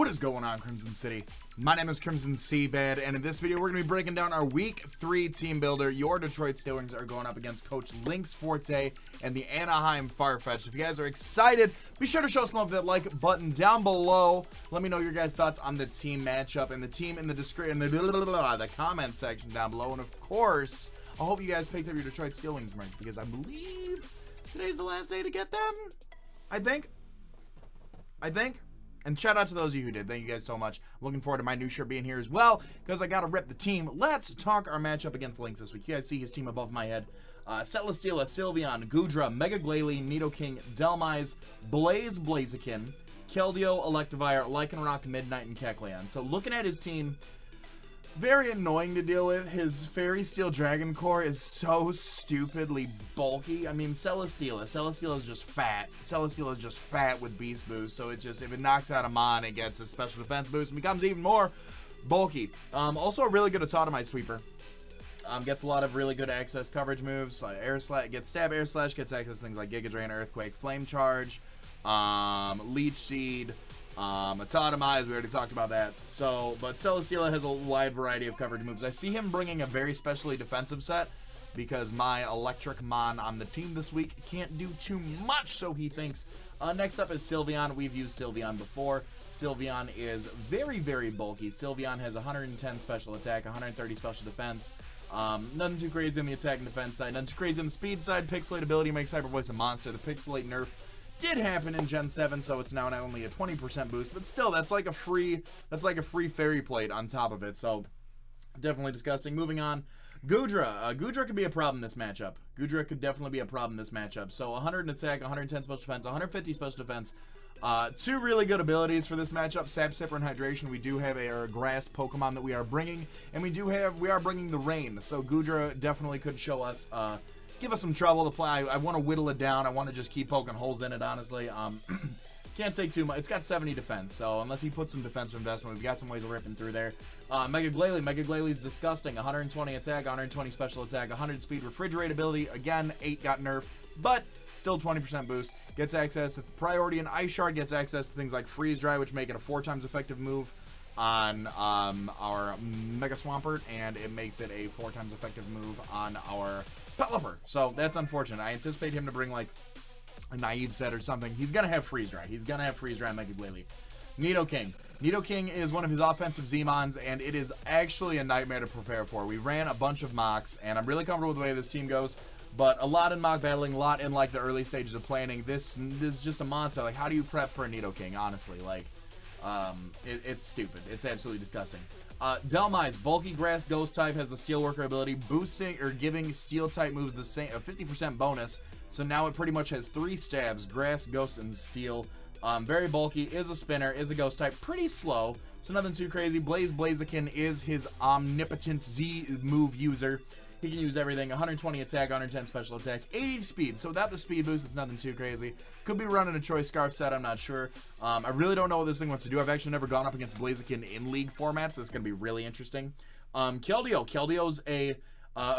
What is going on, Crimson City? My name is Crimson CBAD, and in this video, we're going to be breaking down our Week 3 Team Builder. Your Detroit Steelers are going up against Coach Lynx Forte and the Anaheim Farfetch'd. If you guys are excited, be sure to show some love with that like button down below. Let me know your guys' thoughts on the team matchup and the team in the the comment section down below. And of course, I hope you guys picked up your Detroit Steelers merch because I believe today's the last day to get them. I think. And shout out to those of you who did. Thank you guys so much. I'm looking forward to my new shirt being here as well, because I got to rip the team. Let's talk our matchup against Lynx this week. You guys see his team above my head. Celesteela, Sylveon, Goodra, Mega Glalie, Nidoking, Delmise, Blaziken, Keldeo, Electivire, Lycanroc, Midnight, and Kecleon. So looking at his team, very annoying to deal with. His Fairy Steel Dragon Core is so stupidly bulky. I mean, Celesteela is just fat. Celesteela is just fat with Beast Boost, so if it knocks out a Mon, it gets a special defense boost and becomes even more bulky. Also a really good Autotomite Sweeper. Gets a lot of really good access coverage moves. Air Slash, gets Stab, Air Slash, gets access to things like Giga Drain, Earthquake, Flame Charge, Leech Seed, Autotomize, we already talked about that. So, but Celesteela has a wide variety of coverage moves. I see him bringing a very specially defensive set because my Electric Mon on the team this week can't do too much, so he thinks. Next up is Sylveon. We've used Sylveon before. Sylveon is very, very bulky. Sylveon has 110 special attack, 130 special defense. Nothing too crazy on the attack and defense side. Nothing too crazy on the speed side. Pixelate ability makes Hyper Voice a monster. The Pixelate nerf did happen in Gen 7, so it's now not only a 20% boost, but still that's like a free fairy plate on top of it. So definitely disgusting. Moving on, Goodra. Goodra could be a problem in this matchup. Goodra could definitely be a problem in this matchup. So 100 in attack, 110 special defense, 150 special defense. Two really good abilities for this matchup, Sap Sipper and Hydration. We do have a grass Pokemon that we are bringing, and we are bringing the rain. So Goodra definitely could show us give us some trouble to play. I want to whittle it down. I want to just keep poking holes in it, honestly. Can't take too much. It's got 70 defense, so unless he puts some defensive investment, we've got some ways of ripping through there. Mega Glalie is disgusting. 120 attack, 120 special attack, 100 speed, refrigerate ability. Again, 8 got nerfed, but still 20% boost. Gets access to Priority and Ice Shard, gets access to things like Freeze Dry, which make it a 4 times effective move on our Mega Swampert, and it makes it a 4 times effective move on our Pelipper. So that's unfortunate. I anticipate him to bring like a naive set or something. He's gonna have Freeze Dry. He's gonna have Freeze Dry Mega Glalie. Nidoking. Nidoking is one of his offensive Z-Mons, and it is actually a nightmare to prepare for. We ran a bunch of mocks, and I'm really comfortable with the way this team goes. But a lot in mock battling, a lot in like the early stages of planning. This is just a monster. Like, how do you prep for a Nidoking? Honestly, like, it's stupid. It's absolutely disgusting. Delmise, bulky grass ghost type, has the Steelworker ability, boosting or giving steel type moves the same, a 50% bonus. So now it pretty much has 3 stabs: grass, ghost, and steel. Very bulky, is a spinner, is a ghost type, pretty slow, so nothing too crazy. Blaziken is his omnipotent Z move user. He can use everything. 120 attack, 110 special attack, 80 speed. So without the speed boost, it's nothing too crazy. Could be running a Choice Scarf set, I'm not sure. I really don't know what this thing wants to do. I've actually never gone up against Blaziken in League formats. This is going to be really interesting. Keldeo. Keldeo's a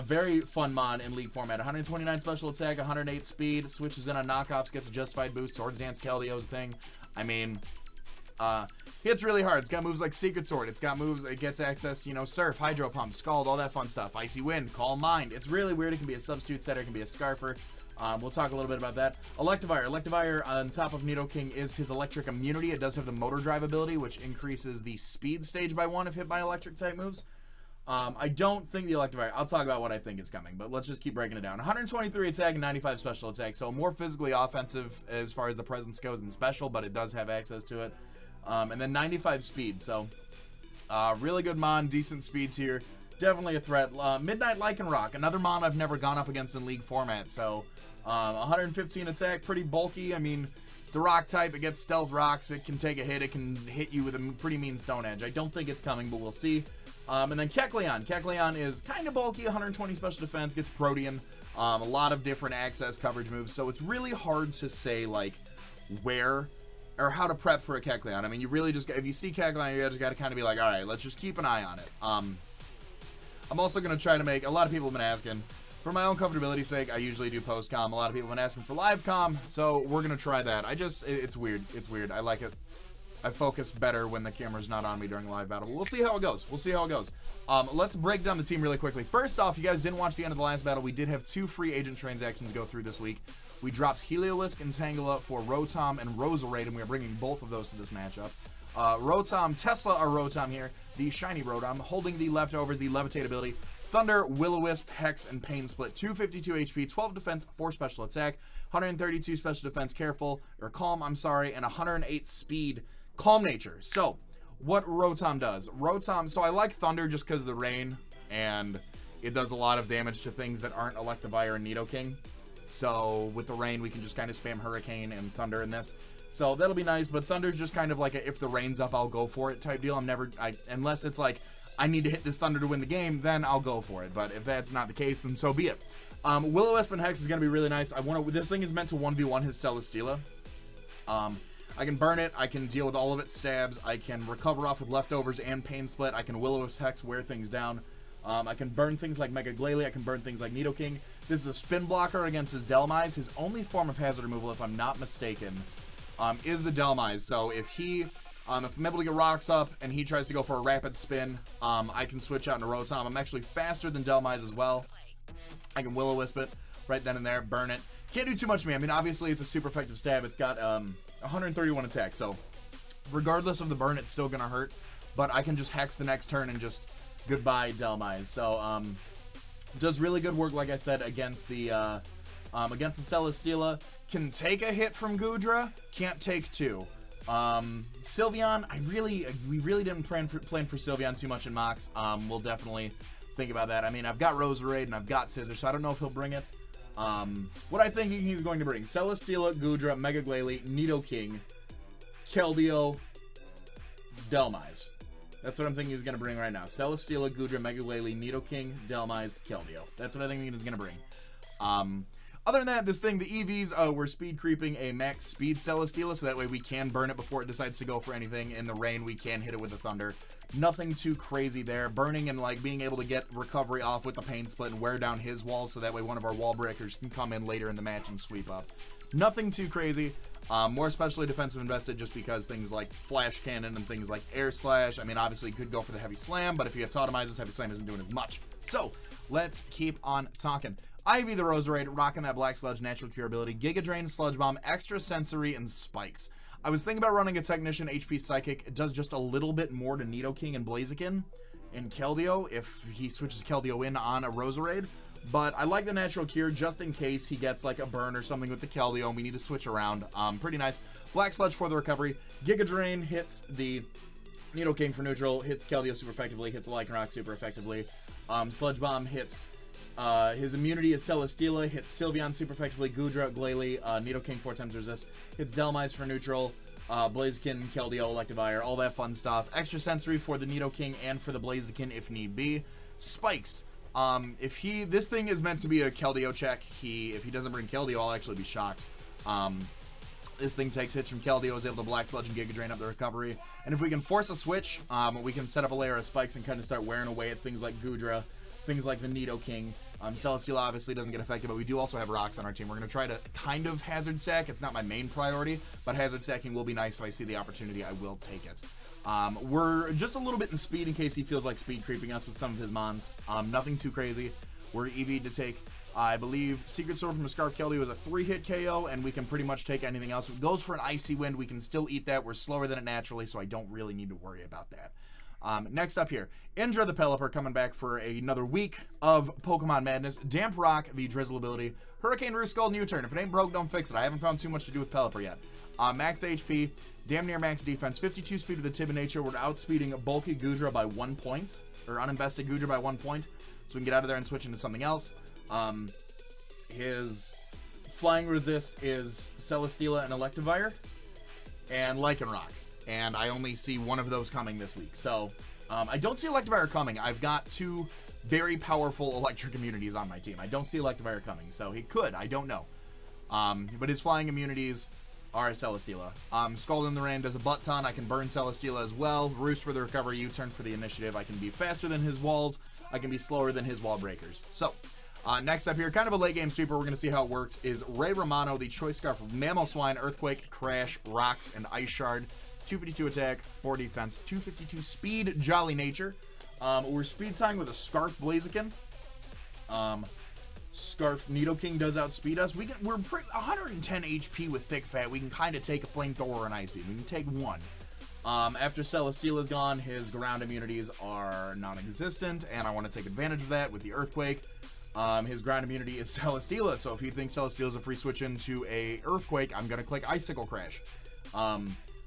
very fun mon in League format. 129 special attack, 108 speed. Switches in on knockoffs, gets a Justified boost. Swords Dance Keldeo's thing. I mean, hits really hard. It's got moves like Secret Sword. It's got moves, it gets access to, you know, Surf, Hydro Pump, Scald, all that fun stuff. Icy Wind, Calm Mind. It's really weird. It can be a substitute setter, it can be a Scarfer. We'll talk a little bit about that. Electivire. Electivire on top of Nidoking is his electric immunity. It does have the Motor Drive ability, which increases the speed stage by 1 if hit by electric type moves. I don't think the Electivire, I'll talk about what I think is coming, but let's just keep breaking it down. 123 attack and 95 special attack, so more physically offensive as far as the presence goes in special, but it does have access to it. And then 95 speed, so really good mon, decent speed tier, definitely a threat. Midnight Lycanroc, another mon I've never gone up against in League format, so 115 attack, pretty bulky. I mean, it's a rock type, it gets stealth rocks, it can take a hit, it can hit you with a pretty mean Stone Edge. I don't think it's coming, but we'll see. And then Kecleon. Kecleon is kind of bulky, 120 special defense, gets Protean, a lot of different access coverage moves, so it's really hard to say, like, where or how to prep for a Kecleon. I mean, you really just, if you see Kecleon, you just got to kind of be like, all right, let's just keep an eye on it. I'm also going to try to make, a lot of people have been asking, for my own comfortability sake, I usually do post-com. A lot of people have been asking for live com, so we're going to try that. It's weird. It's weird. I like it. I focus better when the camera's not on me during live battle. But we'll see how it goes. We'll see how it goes. Let's break down the team really quickly. First off, you guys didn't watch the end of the last battle. We did have 2 free agent transactions go through this week. We dropped Heliolisk and Tangela for Rotom and Roserade, and we are bringing both of those to this matchup. Rotom, Tesla or Rotom here, the shiny Rotom, holding the leftovers, the Levitate ability. Thunder, Will-O-Wisp, Hex, and Pain Split. 252 HP, 12 defense, 4 special attack, 132 special defense, careful, or calm, I'm sorry, and 108 speed, calm nature. So, what Rotom does. Rotom, so I like Thunder just because of the rain, and it does a lot of damage to things that aren't Electivire and Nidoking. So, with the rain, we can just kind of spam Hurricane and Thunder in this. So, that'll be nice, but Thunder's just kind of like a, if the rain's up, I'll go for it type deal. Unless it's like, I need to hit this Thunder to win the game, then I'll go for it. But if that's not the case, then so be it. Will-O-Wisp and Hex is going to be really nice. This thing is meant to 1v1 his Celesteela. I can burn it. I can deal with all of its stabs. I can recover off with leftovers and Pain Split. I can Will-O-Wisp Hex, wear things down. I can burn things like Mega Glalie. I can burn things like Nidoking. This is a spin blocker against his Delmise. His only form of hazard removal, if I'm not mistaken, is the Delmise. So if he... if I'm able to get rocks up and he tries to go for a rapid spin, I can switch out into Rotom. I'm actually faster than Delmise as well. I can Will-O-Wisp it right then and there, burn it. Can't do too much to me. I mean, obviously, it's a super effective stab. It's got 131 attack, so regardless of the burn, it's still going to hurt. But I can just Hex the next turn and just goodbye Delmise. So, does really good work, like I said, against the Celesteela. Can take a hit from Goodra, can't take 2. Sylveon, we really didn't plan for Sylveon too much in Mox. We'll definitely think about that. I mean, I've got Roserade and I've got Scissor, so I don't know if he'll bring it. What I think he's going to bring: Celesteela, Goodra, Mega Glalie, Nidoking, Keldeo, Delmise. That's what I'm thinking he's going to bring right now. Celesteela, Goodra, Mega Glalie, Nidoking, Delmise, Keldeo. That's what I think he's going to bring. Other than that, this thing, the EVs, we're speed creeping a max speed Celesteela, so that way we can burn it before it decides to go for anything. In the rain, we can hit it with the Thunder. Nothing too crazy there. Burning and like being able to get recovery off with the Pain Split and wear down his walls, so that way one of our wall breakers can come in later in the match and sweep up. Nothing too crazy. More especially defensive invested, just because things like Flash Cannon and things like Air Slash, I mean, obviously could go for the Heavy Slam, but if he gets automizes, Heavy Slam isn't doing as much. So, let's keep on talking. Ivy the Roserade, rocking that Black Sludge, Natural Cure ability, Giga Drain, Sludge Bomb, Extra Sensory, and Spikes. I was thinking about running a Technician, HP Psychic. It does just a little bit more to Nidoking and Blaziken and Keldeo if he switches Keldeo in on a Roserade. But I like the Natural Cure just in case he gets like a burn or something with the Keldeo and we need to switch around. Pretty nice. Black Sludge for the recovery. Giga Drain hits the Nidoking for neutral, hits Keldeo super effectively, hits the Lycanroc super effectively. Sludge Bomb hits... his immunity is Celesteela, hits Sylveon super effectively, Goodra, Glalie, Nidoking 4 times resist, hits Delmise for neutral, Blaziken, Keldeo, Electivire, all that fun stuff. Extra Sensory for the Nidoking and for the Blaziken if need be. Spikes. This thing is meant to be a Keldeo check. If he doesn't bring Keldeo, I'll actually be shocked. This thing takes hits from Keldeo, is able to Black Sludge and Giga Drain up the recovery. And if we can force a switch, we can set up a layer of spikes and kind of start wearing away at things like Goodra, things like the Nidoking. Celesteela obviously doesn't get affected, but we do also have rocks on our team. We're going to try to kind of hazard stack. It's not my main priority, but hazard stacking will be nice. If I see the opportunity, I will take it. We're just a little bit in speed in case he feels like speed creeping us with some of his mons. Nothing too crazy. We're EV'd to take, I believe, Secret Sword from a Scarf Keldeo is a 3-hit KO, and we can pretty much take anything else. If it goes for an Icy Wind, we can still eat that. We're slower than it naturally, so I don't really need to worry about that. Next up here, Indra the Pelipper coming back for another week of Pokemon Madness. Damp Rock, the Drizzle ability. Hurricane Roost Gold, new turn. If it ain't broke, don't fix it. I haven't found too much to do with Pelipper yet. Max HP, damn near max defense, 52 speed with the Tib in nature. We're outspeeding bulky Goodra by 1 point, or uninvested Goodra by 1 point, so we can get out of there and switch into something else. His flying resist is Celesteela and Electivire, and Lycanroc. And I only see one of those coming this week. So, I don't see Electivire coming. I've got 2 very powerful electric immunities on my team. I don't see Electivire coming. So, he could. I don't know. But his flying immunities are Celesteela. Scald in the Rain does a butt ton. I can burn Celesteela as well. Roost for the recovery. U-turn for the initiative. I can be faster than his walls. I can be slower than his wall breakers. So, next up here, kind of a late game sweeper. We're going to see how it works. Is Ray Romano, the Choice Scarf of Mamoswine, Earthquake, Crash, Rocks, and Ice Shard. 252 attack, 4 defense, 252 speed, jolly nature. We're speed tying with a Scarf Blaziken. Scarf Nidoking does outspeed us. We're 110 HP with Thick Fat. We can kind of take a Flamethrower or an Ice Beam. We can take one. After Celesteela is gone, his ground immunities are non-existent, and I want to take advantage of that with the Earthquake. His ground immunity is Celesteela, so if he thinks Celesteela is a free switch into a Earthquake, I'm going to click Icicle Crash.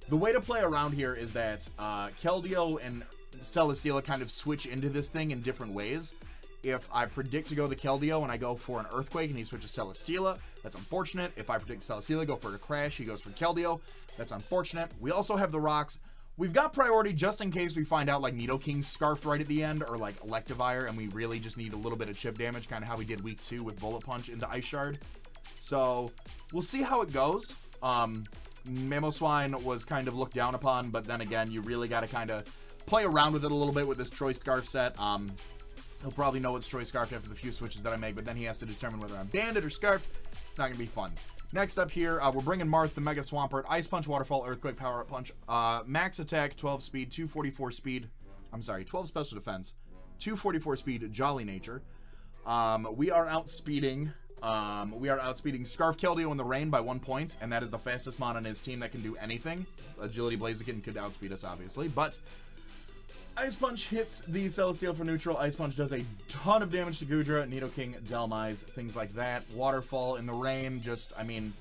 The way to play around here is that Keldeo and Celesteela kind of switch into this thing in different ways. If I predict to go the Keldeo and I go for an Earthquake and he switches Celesteela, that's unfortunate. If I predict Celesteela, go for a Crash, he goes for Keldeo, that's unfortunate. We also have the rocks. We've got priority just in case we find out like Nidoking's scarfed right at the end, or like Electivire, and we really just need a little bit of chip damage, kind of how we did week 2 with Bullet Punch into Ice Shard. So we'll see how it goes. Mamoswine was kind of looked down upon, but then again, you really got to kind of play around with it a little bit with this Troy Scarf set. He'll probably know it's Troy Scarfed after the few switches that I make, but then he has to determine whether I'm banded or scarfed. It's not going to be fun. Next up here, we're bringing Marth, the Mega Swampert, Ice Punch, Waterfall, Earthquake, Power Up Punch, max attack, 12 speed, 244 speed, 12 special defense, 244 speed, Jolly Nature. We are outspeeding Scarf Keldeo in the rain by 1 point, and that is the fastest mon on his team that can do anything. Agility Blaziken could outspeed us, obviously, but Ice Punch hits the Celesteela for neutral. Ice Punch does a ton of damage to Goodra, Nidoking, Delmise, things like that. Waterfall in the rain, just, I mean,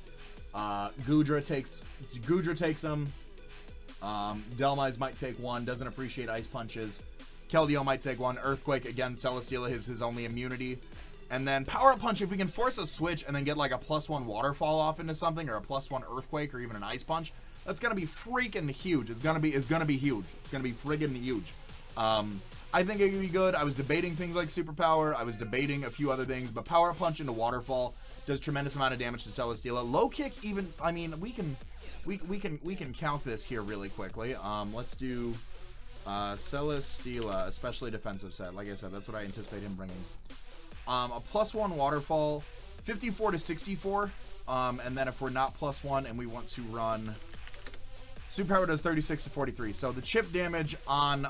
Goodra takes him. Delmise might take one, doesn't appreciate Ice Punches. Keldeo might take one. Earthquake, again, Celesteela is his only immunity. And then Power Up Punch, if we can force a switch and then get like a +1 Waterfall off into something, or a +1 Earthquake, or even an Ice Punch, that's gonna be freaking huge. It's gonna be huge. It's gonna be friggin' huge. I think it could be good. I was debating things like Superpower. I was debating a few other things, but Power Up Punch into Waterfall does tremendous amount of damage to Celesteela. Low Kick, even, I mean, we can count this here really quickly. Let's do Celesteela, especially defensive set. Like I said, that's what I anticipate him bringing. A +1 Waterfall, 54 to 64. And then if we're not +1 and we want to run, Superpower does 36 to 43. So the chip damage on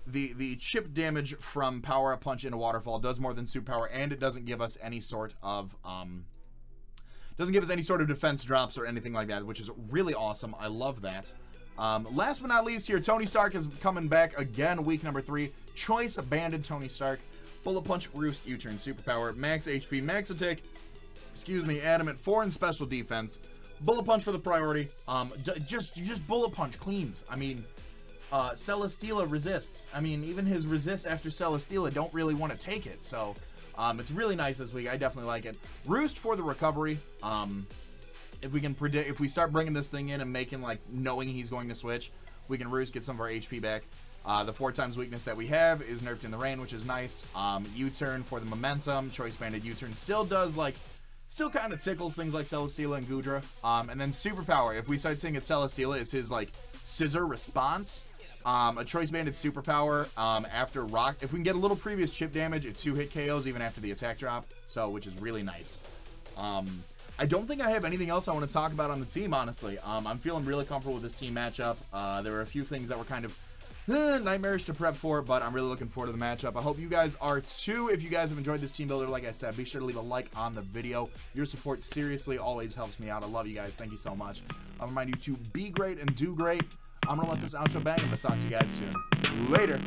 the chip damage from Power Up Punch into Waterfall does more than Superpower, and it doesn't give us any sort of defense drops or anything like that, which is really awesome. I love that. Last but not least here, Tony Stark is coming back again, week number 3. Choice Abandoned Tony Stark. Bullet Punch, Roost, U-Turn, Superpower, max HP, max attack, Adamant, 4 in special defense. Bullet Punch for the priority. Just Bullet Punch cleans. I mean, Celesteela resists. I mean, even his resists after Celesteela don't really want to take it. So, it's really nice this week. I definitely like it. Roost for the recovery. If we can predict, if we start bringing this thing in and making, like, knowing he's going to switch, we can Roost, get some of our HP back. The 4x weakness that we have is nerfed in the rain, which is nice. U-Turn for the momentum. Choice Banded U-Turn still does, like, still kind of tickles things like Celesteela and Goodra. And then Superpower, if we start seeing it Celesteela, is his, like, scissor response. A Choice Banded Superpower after Rock. If we can get a little previous chip damage, it 2-hit KOs even after the attack drop, so which is really nice. I don't think I have anything else I want to talk about on the team, honestly. I'm feeling really comfortable with this team matchup. There were a few things that were kind of nightmarish to prep for, but I'm really looking forward to the matchup. I hope you guys are too. If you guys have enjoyed this team builder, like I said, be sure to leave a like on the video. Your support seriously always helps me out. I love you guys. Thank you so much. I'll remind you to be great and do great. I'm gonna let this outro bang, and I'll talk to you guys soon. Later.